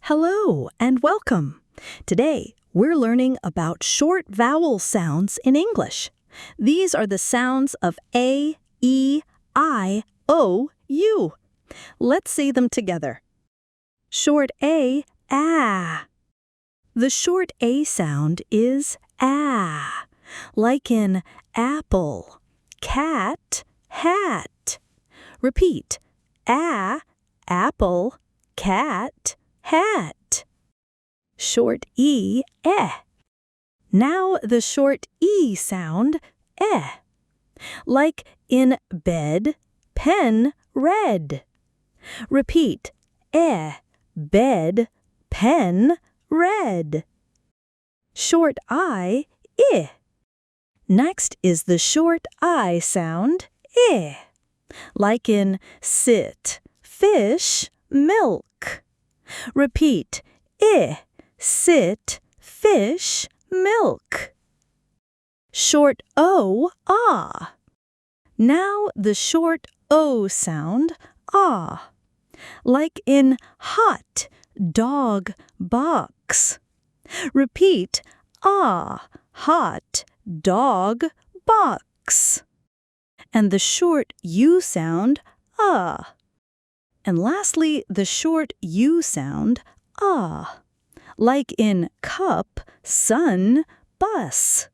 Hello and welcome. Today, we're learning about short vowel sounds in English. These are the sounds of A, E, I, O, U. Let's say them together. Short A, ah. The short A sound is ah, like in apple, cat, hat. Repeat, ah, apple, cat, hat. Short E, eh. Now the short E sound, eh. Like in bed, pen, red. Repeat, eh, bed, pen, red. Short I, I. Next is the short I sound, I. Like in sit, fish, milk. Repeat, I, sit, fish, milk. Short O, ah. Now the short O sound, ah. Like in hot, dog, box. Repeat, ah, hot, dog, box. And the short U sound, ah. And lastly, the short U sound, ah. Like in cup, sun, bus.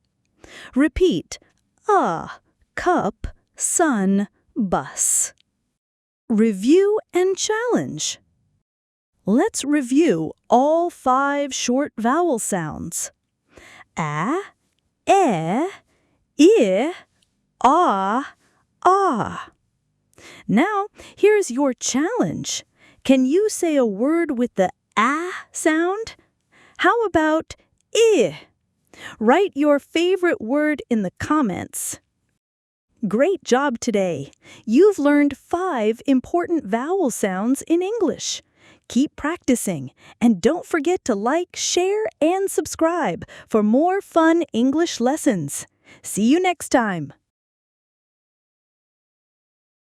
Repeat, ah, cup, sun, bus. Review and challenge. Let's review all 5 short vowel sounds. A, I, ah, ah. Now, here's your challenge. Can you say a word with the ah sound? How about I? Write your favorite word in the comments. Great job today! You've learned 5 important vowel sounds in English. Keep practicing, and don't forget to like, share, and subscribe for more fun English lessons. See you next time!